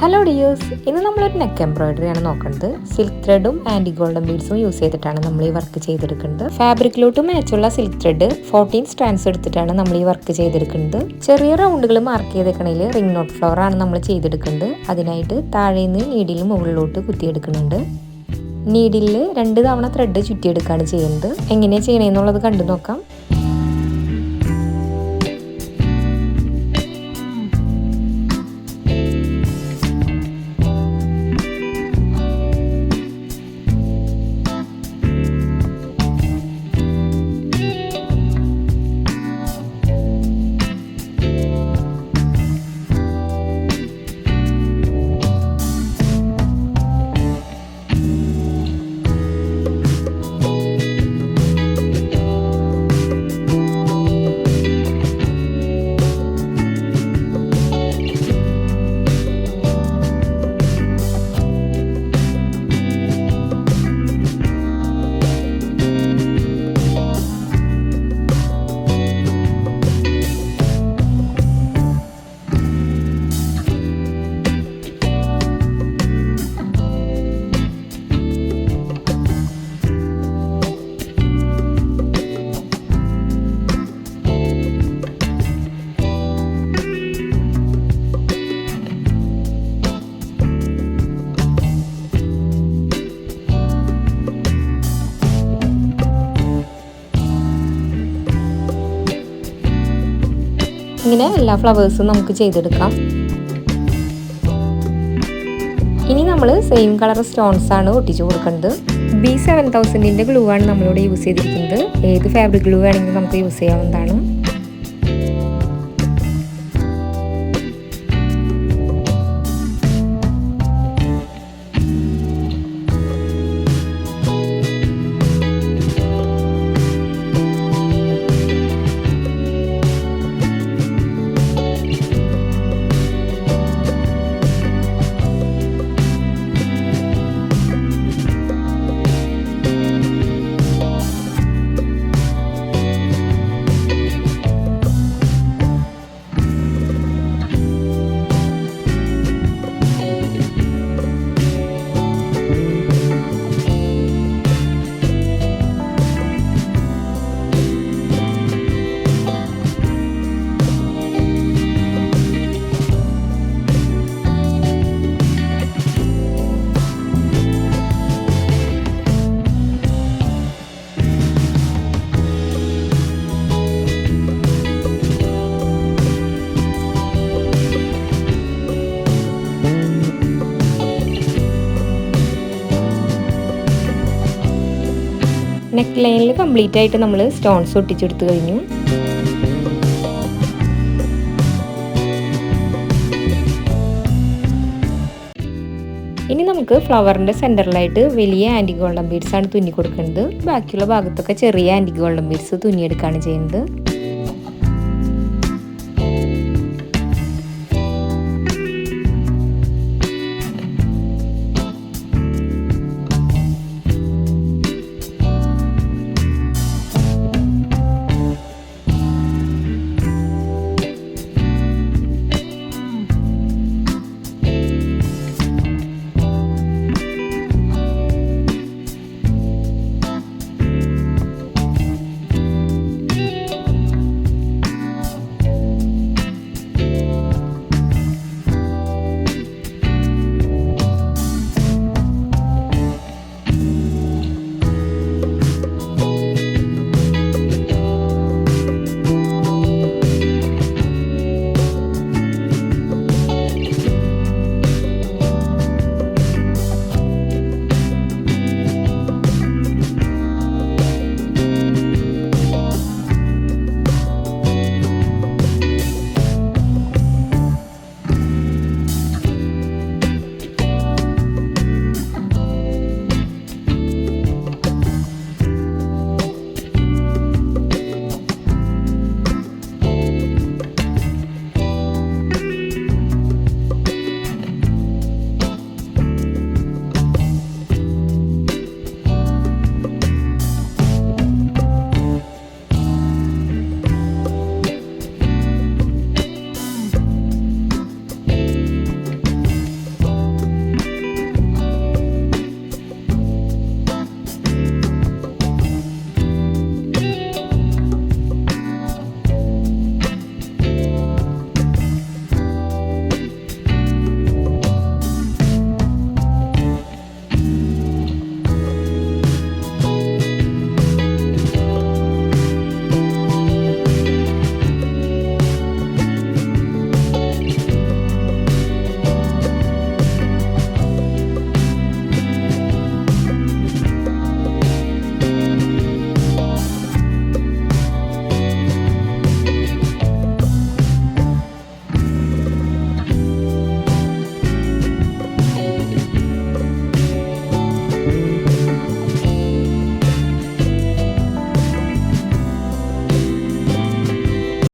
Hello dears, ഇന്ന് നമ്മളൊരു neck embroidery ആണ് നോക്കുന്നത്. സിൽക്ക് ത്രെഡും ആൻറ്റി ഗോൾഡൻ ബീഡ്സും യൂസ് ചെയ്തിട്ടാണ് നമ്മൾ ഈ വർക്ക് ചെയ്തെടുക്കുന്നത്. ഫാബ്രിക്കിലോട്ട് മാച്ചുള്ള സിൽക്ക് ത്രെഡ് 14 സ്ട്രാൻഡ്സ് എടുത്തിട്ടാണ് നമ്മൾ ഈ വർക്ക് ചെയ്തെടുക്കുന്നത്. ചെറിയ റൗണ്ടുകൾ മാർക്ക് ചെയ്തേക്കണേൽ റിംഗ് നോട്ട് ഫ്ലവർ ആണ് നമ്മൾ ചെയ്തെടുക്കുന്നത്. അതിനായിട്ട് താഴേന്ന് നീഡിൽ മുകളിലോട്ട് കുത്തിയെടുക്കുന്നുണ്ട്. നീഡിൽ 2 തവണ ത്രെഡ് ചുറ്റിയെടുക്കുകയാണ് ചെയ്യുന്നത്. എങ്ങനെയാണ് ചെയ്യണമെന്നുള്ളത് കണ്ടു നോക്കാം. ഇങ്ങനെ എല്ലാ ഫ്ലവേഴ്സും നമുക്ക് ചെയ്തെടുക്കാം. ഇനി നമ്മൾ സെയിം കളർ സ്റ്റോൺസ് ആണ് ഒട്ടിച്ചു കൊടുക്കുന്നത്. B7000ന്റെ ഗ്ലൂ ആണ് നമ്മളിവിടെ യൂസ് ചെയ്തിരിക്കുന്നത്. ഏത് ഫാബ്രിക് ഗ്ലൂ വേണമെങ്കിലും നമുക്ക് യൂസ് ചെയ്യാവുന്നതാണ്. നെക്ക് ലൈനിൽ കംപ്ലീറ്റ് ആയിട്ട് നമ്മൾ സ്റ്റോൺസ് ഒട്ടിച്ചെടുത്ത് കഴിഞ്ഞു. ഇനി നമുക്ക് ഫ്ലവറിൻ്റെ സെൻറ്ററിലായിട്ട് വലിയ ആൻറ്റി ഗോൾഡൻ ബീഡ്സ് ആണ് തുന്നി കൊടുക്കുന്നത്. ബാക്കിയുള്ള ഭാഗത്തൊക്കെ ചെറിയ ആൻറ്റി ഗോൾഡൻ ബീഡ്സ് തുന്നിയെടുക്കുകയാണ് ചെയ്യുന്നത്.